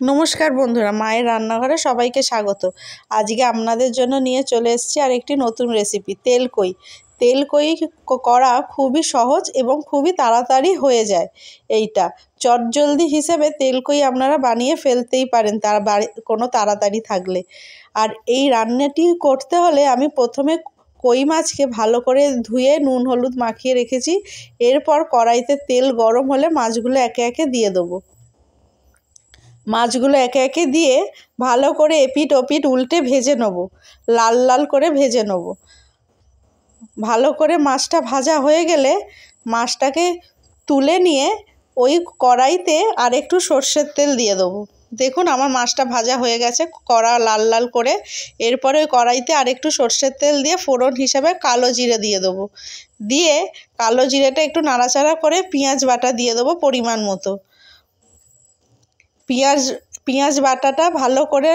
নমস্কার বন্ধুরা, মায়ের রান্নাঘরে সবাইকে স্বাগত। আজকে আপনাদের জন্য নিয়ে চলে এসেছি আর একটি নতুন রেসিপি, তেলকই। তেলকই করা খুবই সহজ এবং খুবই তাড়াতাড়ি হয়ে যায়। এইটা চটজলদি হিসেবে তেলকই আপনারা বানিয়ে ফেলতেই পারেন তার কোনো তাড়াতাড়ি থাকলে। আর এই রান্নাটি করতে হলে আমি প্রথমে কই মাছকে ভালো করে ধুয়ে নুন হলুদ মাখিয়ে রেখেছি। এরপর কড়াইতে তেল গরম হলে মাছগুলো একে একে দিয়ে দেবো। মাছগুলো একে একে দিয়ে ভালো করে এপিট ওপিট উল্টে ভেজে নেব, লাল লাল করে ভেজে নেব। ভালো করে মাছটা ভাজা হয়ে গেলে মাছটাকে তুলে নিয়ে ওই কড়াইতে আর একটু সর্ষের তেল দিয়ে দেবো। দেখুন আমার মাছটা ভাজা হয়ে গেছে কড়া লাল লাল করে। এরপরে ওই কড়াইতে আর একটু সর্ষের তেল দিয়ে ফোড়ন হিসাবে কালো জিরে দিয়ে দেবো। দিয়ে কালো জিরেটা একটু নাড়াচাড়া করে পেঁয়াজ বাটা দিয়ে দেবো পরিমাণ মতো। পেঁয়াজ বাটাটা ভালো করে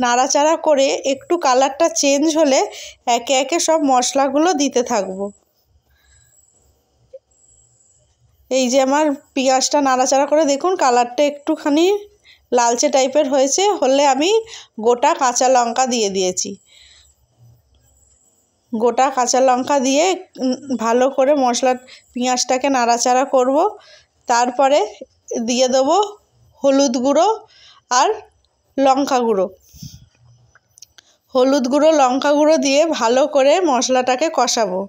নাড়াচাড়া করে একটু কালারটা চেঞ্জ হলে একে একে সব মশলাগুলো দিতে থাকবো। এই যে আমার পেঁয়াজটা নাড়াচাড়া করে দেখুন কালারটা একটুখানি লালচে টাইপের হয়েছে, হলে আমি গোটা কাঁচা লঙ্কা দিয়ে দিয়েছি। গোটা কাঁচা লঙ্কা দিয়ে ভালো করে পেঁয়াজটাকে নাড়াচাড়া করব। তারপরে দিয়ে দেবো হলুদ গুঁড়ো আর লঙ্কা গুঁড়ো। হলুদ গুঁড়ো লঙ্কা গুঁড়ো দিয়ে ভালো করে মশলাটাকে কষাবো।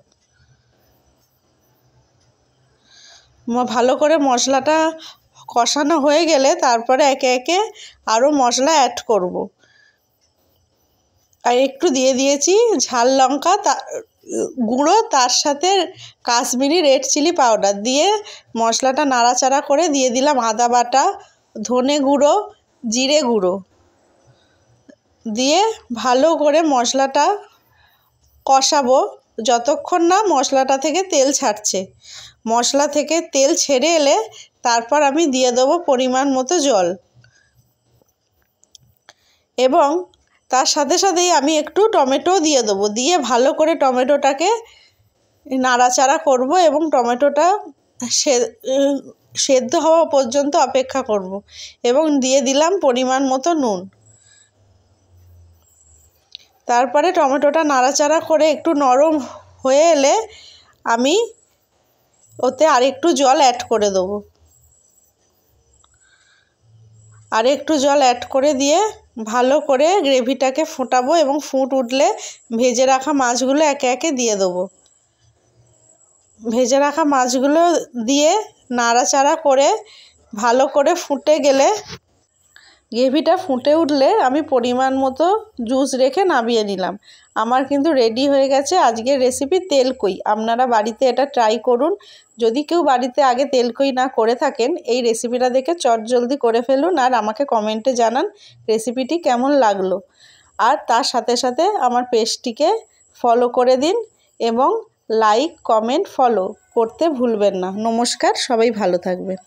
ভালো করে মশলাটা কষানো হয়ে গেলে তারপরে একে একে আরও মশলা অ্যাড করব। আর একটু দিয়ে দিয়েছি ঝাল লঙ্কা গুঁড়ো, তার সাথে কাশ্মীরি রেড চিলি পাউডার দিয়ে মশলাটা নাড়াচাড়া করে দিয়ে দিলাম আদা বাটা, ধনে গুঁড়ো, জিরে গুঁড়ো দিয়ে ভালো করে মশলাটা কষাবো যতক্ষণ না মশলাটা থেকে তেল ছাড়ছে। মশলা থেকে তেল ছেড়ে এলে তারপর আমি দিয়ে দেবো পরিমাণ মতো জল, এবং তার সাথে সাথেই আমি একটু টমেটো দিয়ে দেবো। দিয়ে ভালো করে টমেটোটাকে নাড়াচাড়া করব এবং টমেটোটা সেদ্ধ হওয়া পর্যন্ত অপেক্ষা করব, এবং দিয়ে দিলাম পরিমাণ মতো নুন। তারপরে টমেটোটা নাড়াচাড়া করে একটু নরম হয়ে এলে আমি ওতে আরেকটু জল অ্যাড করে দেবো। আরেকটু জল অ্যাড করে দিয়ে ভালো করে গ্রেভিটাকে ফোটাবো, এবং ফুট উঠলে ভেজে রাখা মাছগুলো একে একে দিয়ে দেবো। ভেজে রাখা মাছগুলো দিয়ে নাড়াচাড়া করে ভালো করে ফুটে গেলে, গ্রেভিটা ফুটে উঠলে আমি পরিমাণ মতো জুস রেখে নামিয়ে নিলাম। আমার কিন্তু রেডি হয়ে গেছে আজকের রেসিপি তেলকই। আপনারা বাড়িতে এটা ট্রাই করুন। যদি কেউ বাড়িতে আগে তেলকই না করে থাকেন, এই রেসিপিটা দেখে চটজলদি করে ফেলুন আর আমাকে কমেন্টে জানান রেসিপিটি কেমন লাগলো। আর তার সাথে সাথে আমার পেজটিকে ফলো করে দিন এবং লাইক কমেন্ট ফলো করতে ভুলবেন না। নমস্কার, সবাই ভালো থাকবেন।